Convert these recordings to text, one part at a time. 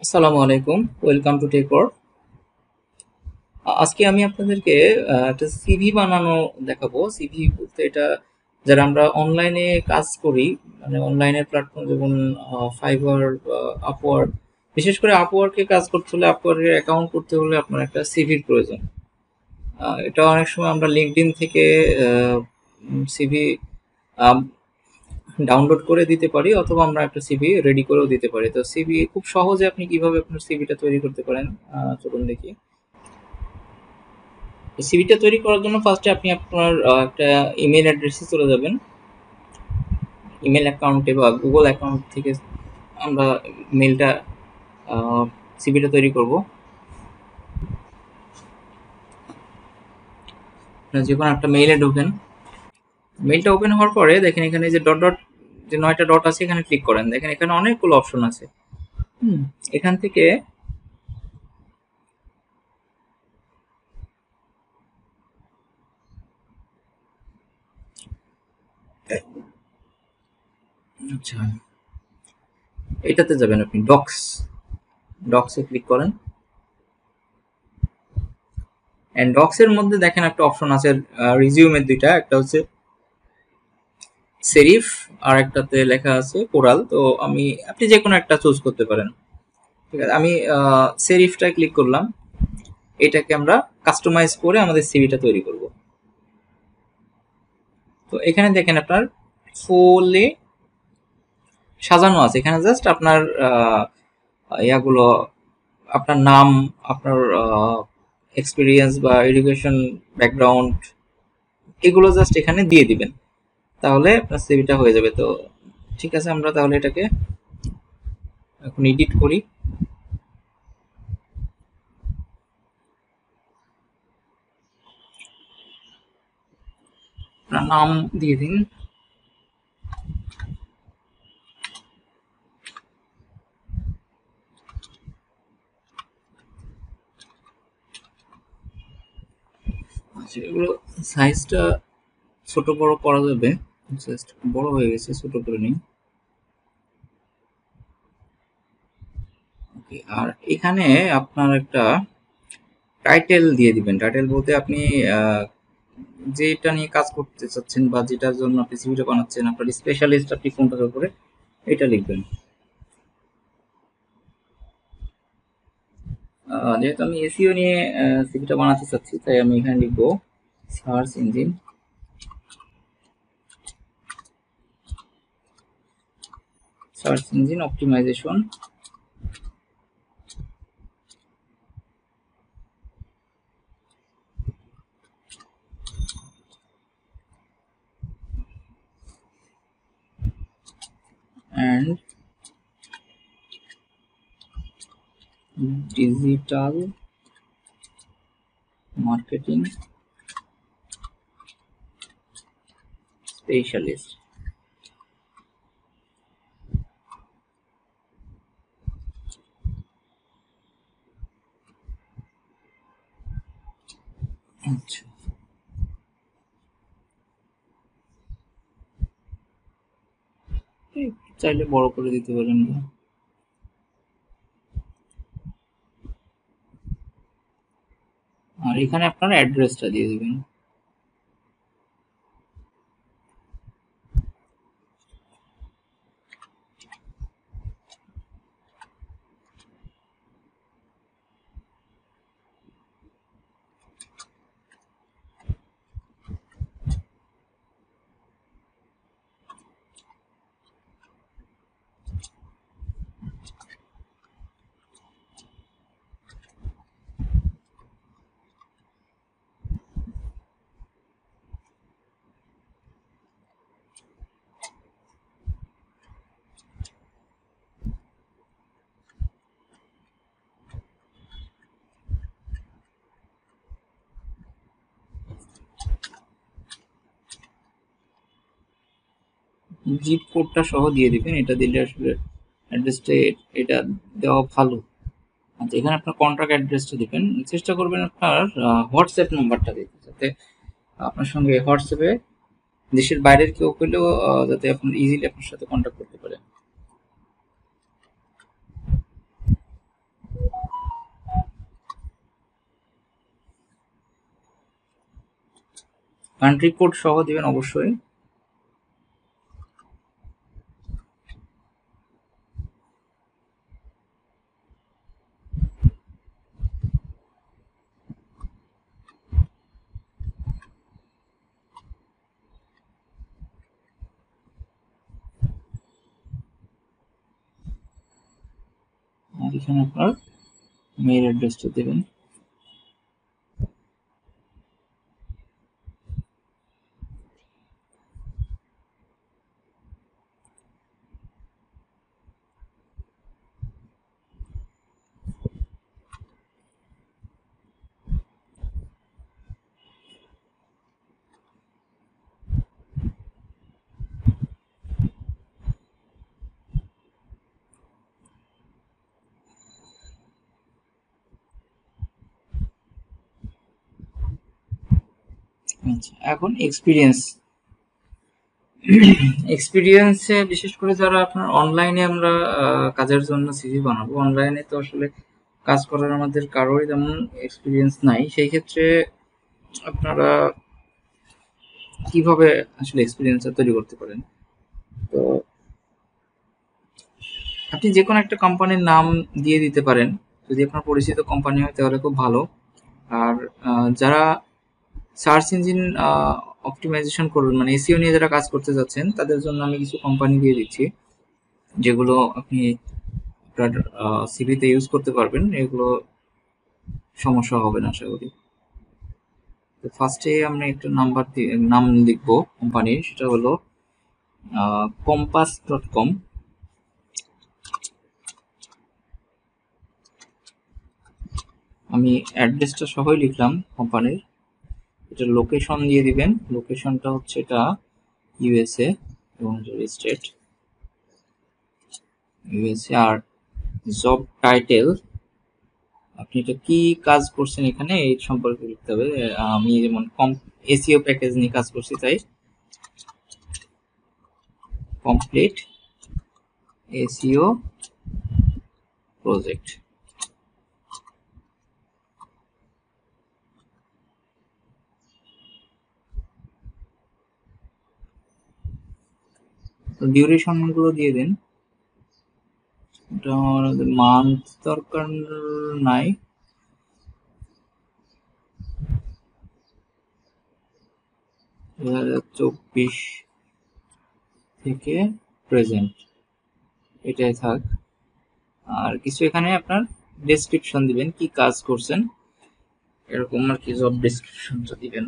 আসসালামু আলাইকুম, welcome to টেকওয়ার। আজকে আমি আপনাদেরকে একটা সিভি বানানো দেখাবো। সিভি বলতে এটা যারা আমরা অনলাইনে কাজ করি, মানে অনলাইনের প্ল্যাটফর্ম যেমন ফাইবার, আপওয়ার্ক। বিশেষ করে আপওয়ার্কে কাজ করতে হলে, আপওয়ার্কের অ্যাকাউন্ট করতে হলে আপনার একটা সিভির প্রয়োজন। এটা অনেক সময় আমরা লিঙ্কডইন থেকে সিভি ডাউনলোড করে দিতে পারি, অথবা আমরা একটা সিভি রেডি করেও দিতে পারি। তো সিভি খুব সহজে আপনি কিভাবে আপনার সিভিটা তৈরি করতে পারেন, চলুন দেখি। সিভিটা তৈরি করার জন্য ফার্স্টে আপনি আপনার একটা ইমেল অ্যাড্রেসে চলে যাবেন। ইমেল অ্যাকাউন্টে বা গুগল অ্যাকাউন্ট থেকে আমরা মেলটা সিভিটা তৈরি করব। যে কোনো একটা মেইলে ঢোকেন। মেইলটা ওপেন হওয়ার পরে দেখেন এখানে যে ডট ডট, যে 9টা ডট আছে এখানে ক্লিক করেন। দেখেন এখানে অনেকগুলো অপশন আছে। হুম, এখান থেকে আচ্ছা, এটাতে যাবেন আপনি ডক্স। ডক্সে ক্লিক করেন। এন্ড ডক্স এর মধ্যে দেখেন একটা অপশন আছে রিজিউমের দুইটা, একটা হচ্ছে সেরিফ আর একটাতে লেখা আছে কোরাল। তো আপনি যে কোনো একটা চুজ করতে পারেন। ঠিক আছে, আমি সেরিফটা ক্লিক করলাম। এটাকে আমরা কাস্টমাইজ করে আমাদের সিভিটা তৈরি করব। তো এখানে দেখেন আপনার ফুললি সাজানো আছে। এখানে জাস্ট আপনার ইয়াগুলো, আপনার নাম, আপনার এক্সপিরিয়েন্স বা এডুকেশন ব্যাকগ্রাউন্ড, এগুলো জাস্ট এখানে দিয়ে দিবেন, তাহলে আপনার সিভিটা হয়ে যাবে। তো ঠিক আছে, আমরা তাহলে এটাকে এখন এডিট করি। আপনার নাম দিয়ে দিন। আচ্ছা, এগুলো সাইজটা ছোট বড় করা যাবে। জাস্ট বড় হয়ে গেছে, ছোট করে নিই। ওকে, আর এখানে আপনার একটা টাইটেল দিয়ে দিবেন। টাইটেল বলতে আপনি আহ, যেটা নিয়ে কাজ করতে চাচ্ছেন বা যেটার জন্য আপনি সিভিটা বানাচ্ছেন, আপনার স্পেশালিস্ট আপনি কোনটার উপরে, এটা লিখবেন। যেহেতু আমি এসইও নিয়ে সিভিটা বানাতে চাচ্ছি, তাই আমি এখানে লিখবো search engine optimisation and digital marketing specialist. আচ্ছা, চাইলে বড় করে দিতে পারেন। আর এখানে আপনার অ্যাড্রেসটা দিয়ে দিবেন। জিপ কোডটা সহ দিয়ে দিবেন, এটা দিলে আসলে অ্যাড্রেসটা, এটা দেওয়া ভালো। আচ্ছা, এখানে আপনার কন্ট্রাক্ট অ্যাড্রেসটা দিবেন। চেষ্টা করবেন আপনার হোয়াটসঅ্যাপ নাম্বারটা দিতে, যাতে আপনার সঙ্গে হোয়াটসঅ্যাপে দেশের বাইরের কেউ পেলেও যাতে আপনার ইজিলি আপনার সাথে কন্ট্যাক্ট করতে পারে। কান্ট্রি কোড সহ দিবেন অবশ্যই। আর এখানে আপনার মেইল অ্যাড্রেসটা দেবেন। আচ্ছা, এখন এক্সপিরিয়েন্সে বিশেষ করে যারা আপনার অনলাইনে আমরা কাজের জন্য সিভি বানাবো, অনলাইনে তো আসলে কাজ করার আমাদের কারোরই তেমন এক্সপিরিয়েন্স নাই। সেই ক্ষেত্রে আপনারা কিভাবে আসলে এক্সপিরিয়েন্সটা তৈরি করতে পারেন? তো আপনি যে কোনো একটা কোম্পানির নাম দিয়ে দিতে পারেন। যদি আপনার পরিচিত কোম্পানি হয় তাহলে খুব ভালো। আর যারা সার্চ ইঞ্জিন অপটিমাইজেশন করবেন, মানে এসইও নিয়ে যারা কাজ করতে যাচ্ছেন, তাদের জন্য আমি কিছু কোম্পানি দিয়ে দিচ্ছি যেগুলো আপনি আপনার সিভিতে ইউজ করতে পারবেন। এগুলো সমস্যা হবে না আশা করি। তো ফার্স্টে আমরা একটা নাম লিখবো কোম্পানির, সেটা হলো compass.com। আমি অ্যাড্রেসটা সহই লিখলাম কোম্পানির। এটা লোকেশন দিয়ে দিবেন, লোকেশনটা হচ্ছে এটা ইউএসএ এবং স্টেট ইউএসএ। আর জব টাইটেল আপনি এটা কি কাজ করছেন এখানে এই সম্পর্কে লিখতে হবে। আমি যেমন এসইও প্যাকেজ নিয়ে কাজ করছি, তাই কমপ্লিট এসইও প্রজেক্ট। তো ডিউরেশন গুলো দিয়ে দিন। এটা আমাদের মান্থ দরকার নাই। 2024 থেকে প্রেজেন্ট এটাই থাক। আর কিছু এখানে আপনার ডেসক্রিপশন দিবেন, কি কাজ করছেন এরকম আর কি, জব ডেসক্রিপশনটা দিবেন।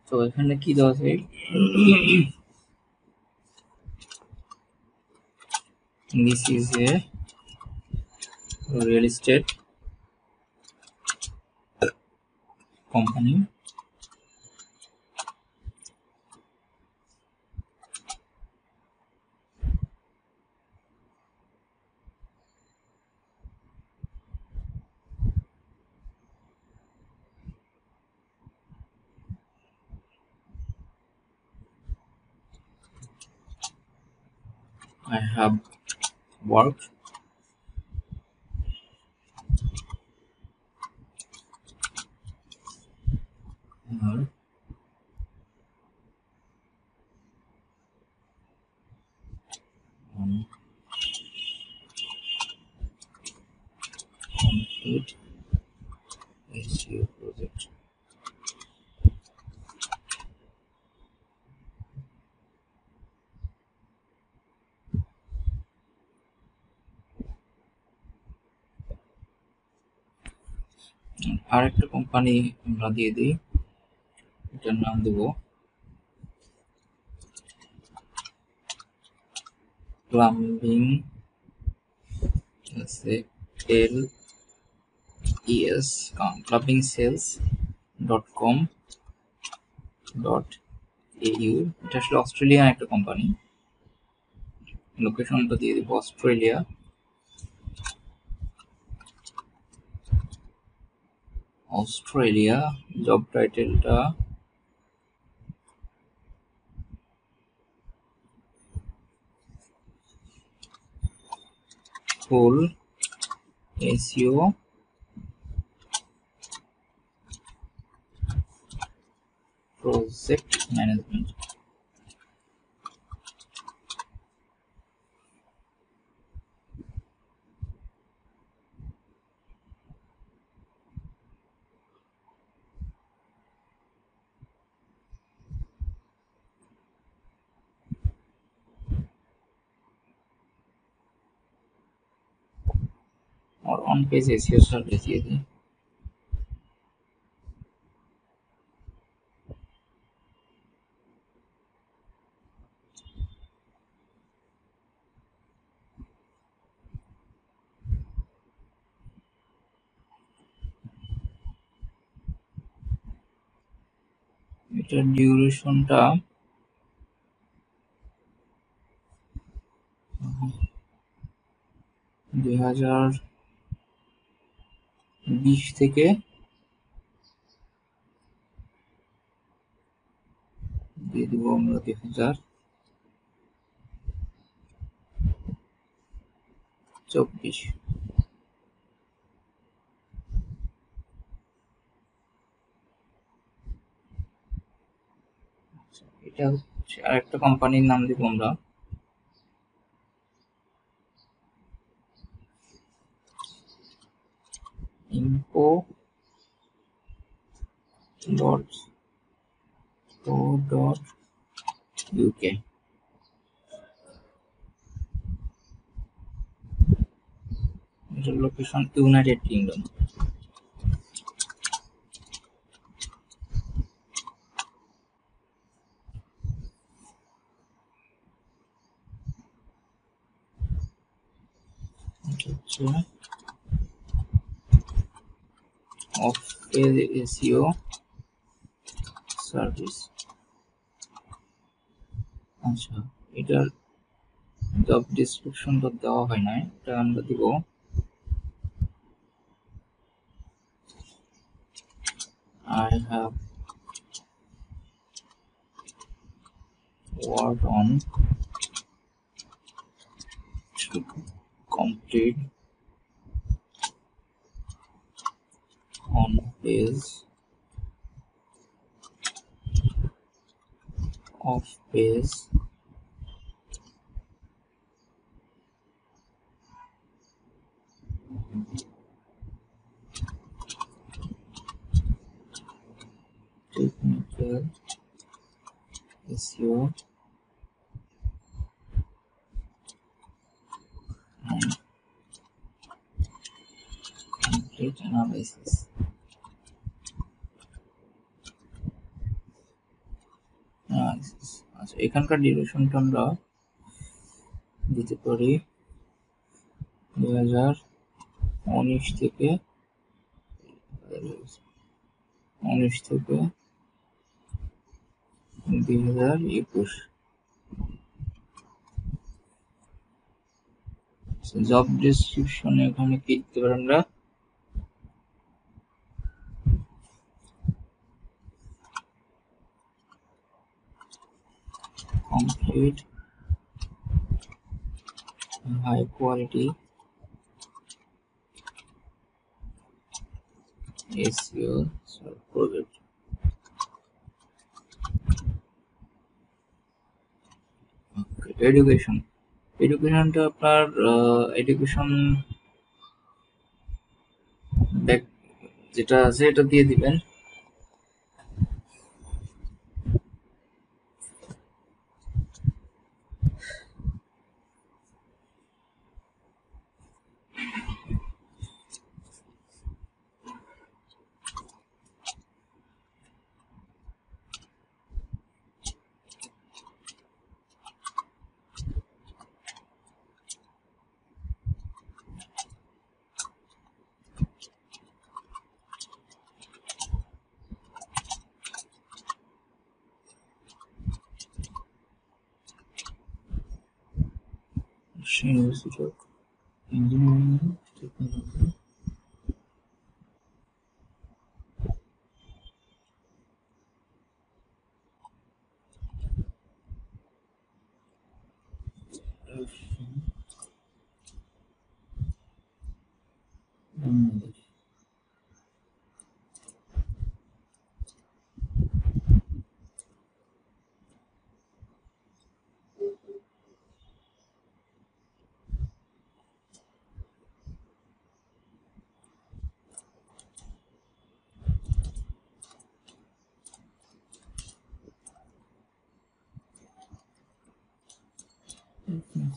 তো এখানে কি দেওয়া আছে, this is a real estate company. I have worked on complete SEO project. আর একটা কোম্পানি আমরা দিয়ে দিই, এটার নাম দেব plumbing L ES plumbing sales .com.au। এটা আসলে অস্ট্রেলিয়ান একটা কোম্পানি। লোকেশনটা দিয়ে দিব অস্ট্রেলিয়া। জব টাইটেলটা ফুল এসইও প্রজেক্ট ম্যানেজমেন্ট। और ऑन पेज एसईओ सर्विस দিয়ে দিই। এটার ডিউরেশনটা 2020 থেকে দিয়ে দিব আমরা 2024। এটা হচ্ছে আরেকটা কোম্পানির নাম দিব আমরা, info.co.uk। এটার location United kingdom. Of page SEO service. আচ্ছা, এটার জব ডেসক্রিপশনটা দেওয়া হয় না, এটা আমরা দিব I have worked on to complete on page of page technical SEO and complete analysis। আচ্ছা, এখানকার ডিউরেশনটা আমরা দিতে পারি 2019 থেকে 2021। জব ডেসক্রিপশনে এখানে কি দিতে পারি আমরা, complete high quality SEO project। এডুকেশনটা আপনার এডুকেশন ব্যাক যেটা আছে এটা দিয়ে দিবেন। University of Engineering Technology। Bangladesh. 11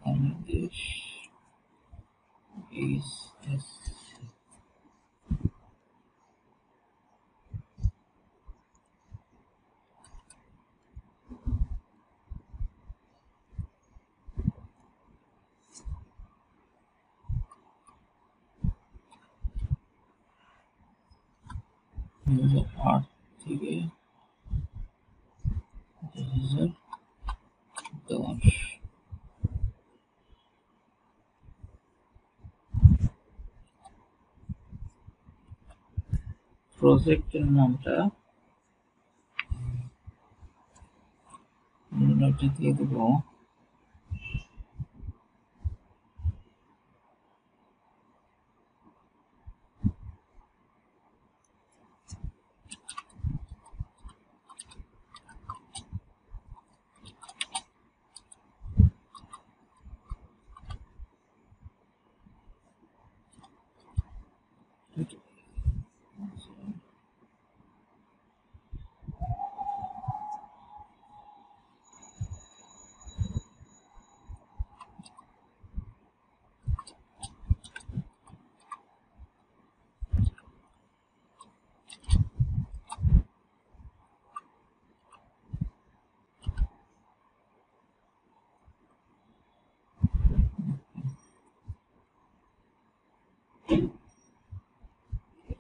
Bangladesh is আট থেকে 2010। প্রজেক্টের নামটা দিয়ে দেবো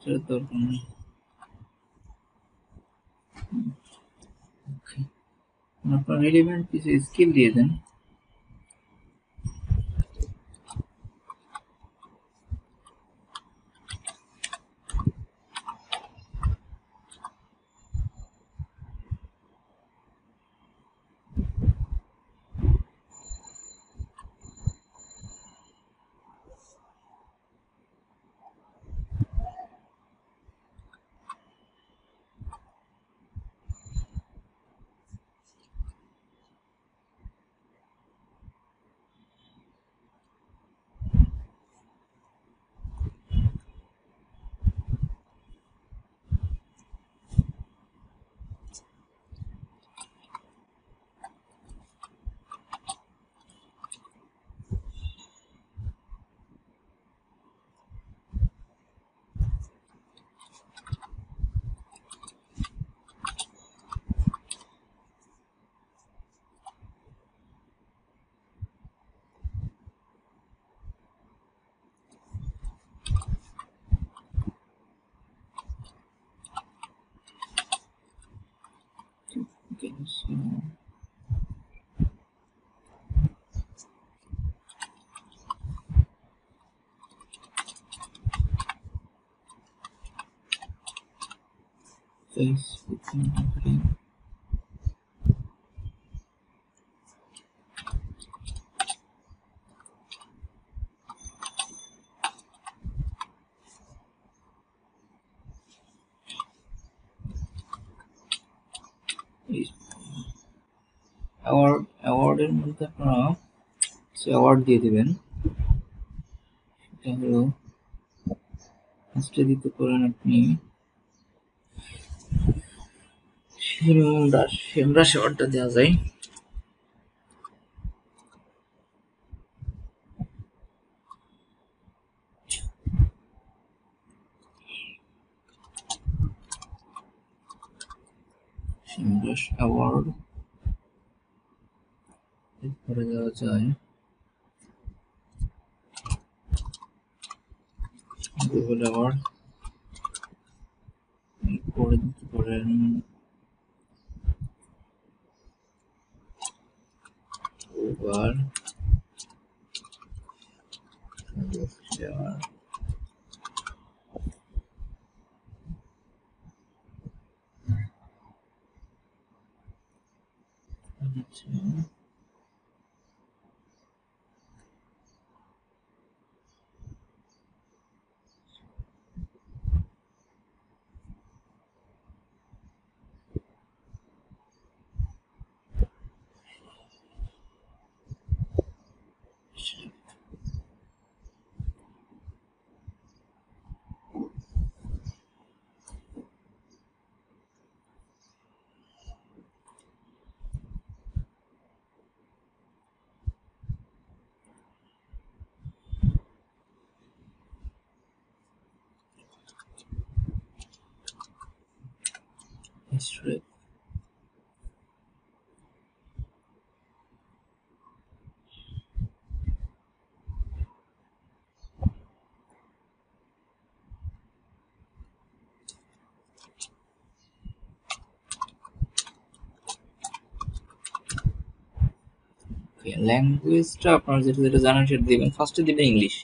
এটার দরকার নেই। আপনার রিলেভেন্ট কিছু স্কিল দিয়ে দেন। অ্যাওয়ার্ডের মধ্যে আপনারা অ্যাওয়ার্ড দিয়ে দেবেন। সেটা হলো ফার্স্টে দিতে পারেন আপনি হেমরাস অ্যাওয়ার্ডটা দেওয়া যায়। হেমরাস অ্যাওয়ার্ড এরপরে দেওয়া যায় গুগল আবার করে দিতে পারেন উবার শেয়ার হিস্ট্রি। ল্যাঙ্গুয়েজটা আপনারা যেটা যেটা জানেন সেটা দিবেন, ফার্স্টে দিবেন ইংলিশ।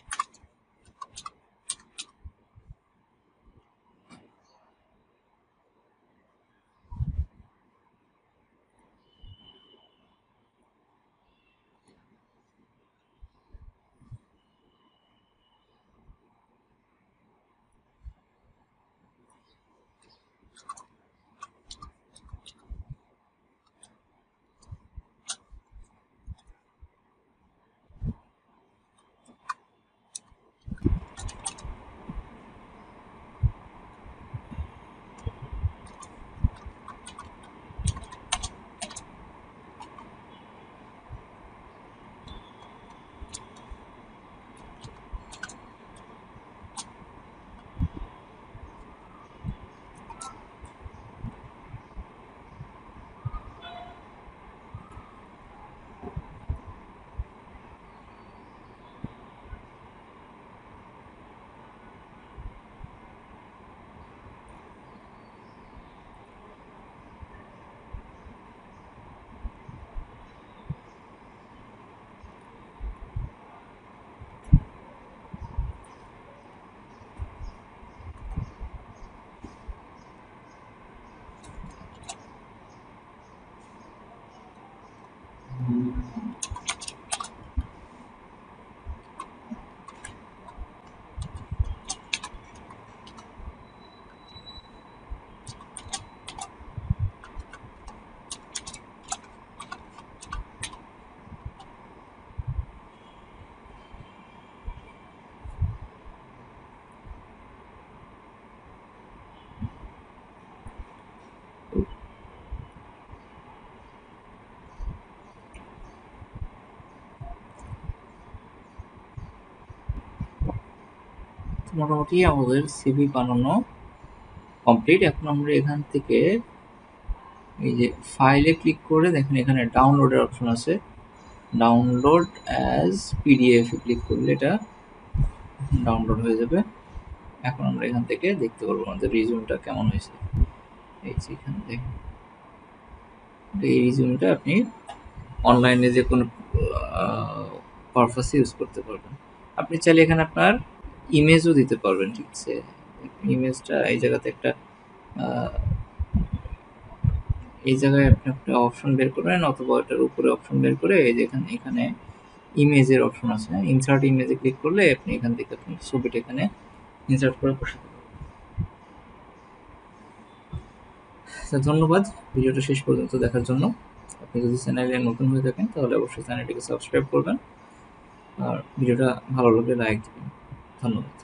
মোটামুটি আমাদের সিভি বানানো কমপ্লিট। এখন আমরা এখান থেকে এই যে ফাইলে ক্লিক করে দেখেন এখানে ডাউনলোডের অপশন আছে, ডাউনলোড অ্যাজ পিডিএফ এ ক্লিক করলে এটা ডাউনলোড হয়ে যাবে। এখন আমরা এখান থেকে দেখতে পারবো আমাদের রিজিউমটা কেমন হয়েছে। এই যে এখানে দেখেন এই রিজিউমটা আপনি অনলাইনে যে কোনো পারপাসে ইউজ করতে পারবেন। আপনি চাইলে এখানে আপনার ইমেজও দিতে পারবেন, ঠিক আছে। ইমেজটা এই জায়গাতে একটা এই জায়গায় আপনি একটা অপশন বের করবেন, অথবা এটার উপরে অপশন বের করে এই যে এখানে ইমেজের অপশন আছে, ইনসার্ট ইমেজে ক্লিক করলে আপনি এখান থেকে আপনি ছবিটা এখানে ইনসার্ট করে বসাতে পারবেন। ধন্যবাদ ভিডিওটা শেষ পর্যন্ত দেখার জন্য। আপনি যদি চ্যানেলে নতুন হয়ে থাকেন তাহলে অবশ্যই চ্যানেলটিকে সাবস্ক্রাইব করবেন, আর ভিডিওটা ভালো লাগলে লাইক দেবেন। ধন্যবাদ।